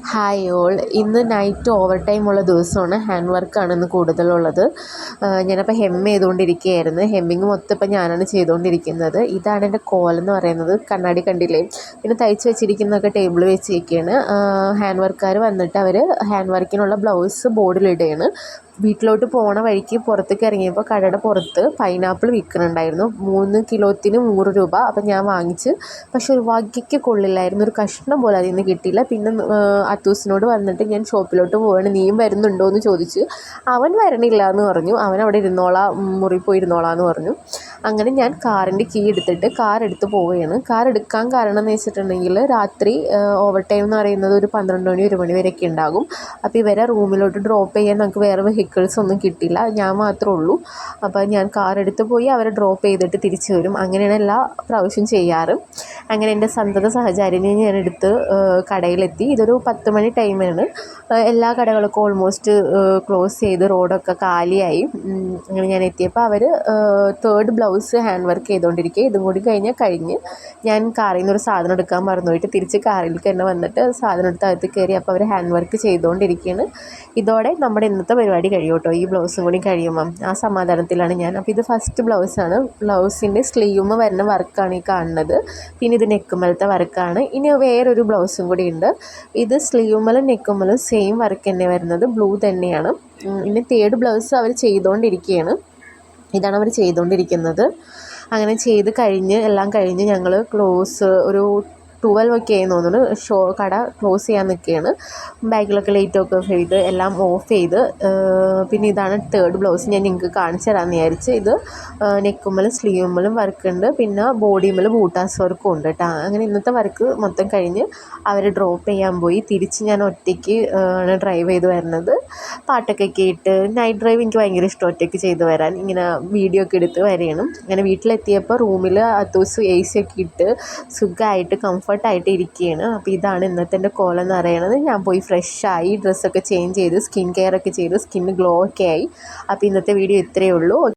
Hi all. ഇന്ന് night over time ഉള്ള ദിവസമാണ്. ഹാൻഡ് വർക്കാണ് ഇന്ന് കൂടുതലുള്ളത്. ഞാനപ്പോൾ ചെയ്തുകൊണ്ടിരിക്കുകയായിരുന്നു. ഹെമ്മിങ് മൊത്തം ഇപ്പം ഞാനാണ് ചെയ്തുകൊണ്ടിരിക്കുന്നത്. ഇതാണ് എൻ്റെ കോലെന്ന് പറയുന്നത്. കണ്ണാടി കണ്ടില്ലേ? പിന്നെ തയ്ച്ച് വെച്ചിരിക്കുന്നതൊക്കെ ടേബിൾ വെച്ചിരിക്കുകയാണ്. ഹാൻഡ് വർക്കാർ വന്നിട്ട് അവർ ഹാൻഡ് വർക്കിനുള്ള ബ്ലൗസ് ബോർഡിലിടുകയാണ്. വീട്ടിലോട്ട് പോണ വഴിക്ക് പുറത്തേക്ക് ഇറങ്ങിയപ്പോൾ കടയുടെ പുറത്ത് പൈനാപ്പിൾ വിൽക്കുന്നുണ്ടായിരുന്നു. 3 കിലോത്തിന് 100 രൂപ. അപ്പം ഞാൻ വാങ്ങിച്ച്. പക്ഷെ ഒരു വകയ്ക്ക് കൊള്ളില്ലായിരുന്നു. ഒരു കഷ്ണം പോലും അതിൽ നിന്ന് കിട്ടിയില്ല. പിന്നെ അത്തൂസിനോട് വന്നിട്ട് ഞാൻ ഷോപ്പിലോട്ട് പോവുകയാണ്, നീയും വരുന്നുണ്ടോ എന്ന് ചോദിച്ചു. അവൻ വരണില്ല എന്ന് പറഞ്ഞു. അവൻ അവിടെ ഇരുന്നോളാം, മുറിയിൽ പോയി ഇരുന്നോളാം എന്ന് പറഞ്ഞു. അങ്ങനെ ഞാൻ കാറിൻ്റെ കീ എടുത്തിട്ട് കാർ എടുത്ത് പോവുകയാണ്. കാർ എടുക്കാൻ കാരണം എന്ന് വെച്ചിട്ടുണ്ടെങ്കിൽ രാത്രി ഓവർ ടൈം എന്ന് പറയുന്നത് ഒരു 12 മണി 1 മണി വരെയൊക്കെ ഉണ്ടാകും. അപ്പോൾ ഇവരെ റൂമിലോട്ട് ഡ്രോപ്പ് ചെയ്യാൻ നമുക്ക് വേറെ വെഹിക്കിൾസ് ഒന്നും കിട്ടില്ല, ഞാൻ മാത്രമേ ഉള്ളൂ. അപ്പോൾ ഞാൻ കാർ എടുത്ത് പോയി അവരെ ഡ്രോപ്പ് ചെയ്തിട്ട് തിരിച്ചു വരും. അങ്ങനെയാണ് എല്ലാ പ്രാവശ്യം ചെയ്യാറ്. അങ്ങനെ എൻ്റെ സന്തത സഹചാരിനെ ഞാൻ എടുത്ത് കടയിലെത്തി. ഇതൊരു 10 മണി ടൈമാണ്. എല്ലാ കടകളൊക്കെ ഓൾമോസ്റ്റ് ക്ലോസ് ചെയ്ത് റോഡൊക്കെ കാലിയായി. അങ്ങനെ ഞാൻ എത്തിയപ്പോൾ അവർ തേർഡ് ബ്ലൗസ് ഹാൻഡ് വർക്ക് ചെയ്തുകൊണ്ടിരിക്കുക. ഇതും കൂടി കഴിഞ്ഞ് ഞാൻ കാറിൽ നിന്ന് ഒരു സാധനം എടുക്കാൻ മറന്നുപോയിട്ട് തിരിച്ച് കാറിലേക്ക് തന്നെ വന്നിട്ട് സാധനം എടുത്ത് അകത്ത് കയറി. അപ്പോൾ അവർ ഹാൻഡ് വർക്ക് ചെയ്തുകൊണ്ടിരിക്കുകയാണ്. ഇതോടെ നമ്മുടെ ഇന്നത്തെ പരിപാടി കഴിയും കേട്ടോ. ഈ ബ്ലൗസും കൂടി കഴിയുമ്പം ആ സമാധാനത്തിലാണ് ഞാൻ. അപ്പോൾ ഇത് ഫസ്റ്റ് ബ്ലൗസാണ്. ബ്ലൗസിൻ്റെ സ്ലീവുമ്മ വരുന്ന വർക്കാണ് ഈ കാണുന്നത്. പിന്നെ ഇത് നെക്കുമ്മലത്തെ വർക്കാണ്. ഇനി വേറൊരു ബ്ലൗസും കൂടി ഉണ്ട്. ഇത് സ്ലീവുമ്മലും നെക്കുമ്മലും സെയിം വർക്ക് തന്നെ വരുന്നത്, ബ്ലൂ തന്നെയാണ്. ഇനി തേർഡ് ബ്ലൗസ് അവർ ചെയ്തുകൊണ്ടിരിക്കുകയാണ്. ഇതാണ് അവർ ചെയ്തുകൊണ്ടിരിക്കുന്നത്. അങ്ങനെ എല്ലാം കഴിഞ്ഞ് ഞങ്ങൾ ഒരു 12 ഒക്കെ ആയി തോന്നുന്നു. കട ക്ലോസ് ചെയ്യാൻ നിൽക്കുകയാണ്. ബാഗിലൊക്കെ ലൈറ്റൊക്കെ ഓഫ് ചെയ്ത് എല്ലാം ഓഫ് ചെയ്ത്. പിന്നെ ഇതാണ് തേർഡ് ബ്ലൗസ്. ഞാൻ നിങ്ങൾക്ക് കാണിച്ചു തരാമെന്ന് വിചാരിച്ച്. ഇത് നെക്കുമ്മലും സ്ലീവുമ്മലും വർക്കുണ്ട്. പിന്നെ ബോഡിയുമ്മലും ബൂട്ടാസ് വർക്കും ഉണ്ട് കേട്ടോ. അങ്ങനെ ഇന്നത്തെ വർക്ക് മൊത്തം കഴിഞ്ഞ് അവർ ഡ്രോപ്പ് ചെയ്യാൻ പോയി. തിരിച്ച് ഞാൻ ഒറ്റയ്ക്ക് ആണ് ഡ്രൈവ് ചെയ്ത് വരുന്നത്. പാട്ടൊക്കെ കേട്ട് നൈറ്റ് ഡ്രൈവ് എനിക്ക് ഭയങ്കര ഇഷ്ടം, ഒറ്റയ്ക്ക് ചെയ്ത് വരാൻ. ഇങ്ങനെ വീഡിയോ ഒക്കെ എടുത്ത് വരികയാണ്. അങ്ങനെ വീട്ടിലെത്തിയപ്പോൾ റൂമിൽ അത്തൂസ് AC ഒക്കെ ഇട്ട് സുഖമായിട്ട് കംഫർട്ടായിട്ട് ഇരിക്കുകയാണ്. അപ്പോൾ ഇതാണ് ഇന്നത്തെ എൻ്റെ കോലെന്ന് പറയുന്നത്. ഞാൻ പോയി ഫ്രഷായി ഡ്രസ്സൊക്കെ ചേഞ്ച് ചെയ്ത് സ്കിൻ കെയർ ഒക്കെ ചെയ്ത് സ്കിന്ന് ഗ്ലോ ഒക്കെ ആയി. അപ്പോൾ ഇന്നത്തെ വീഡിയോ ഇത്രയേ ഉള്ളൂ.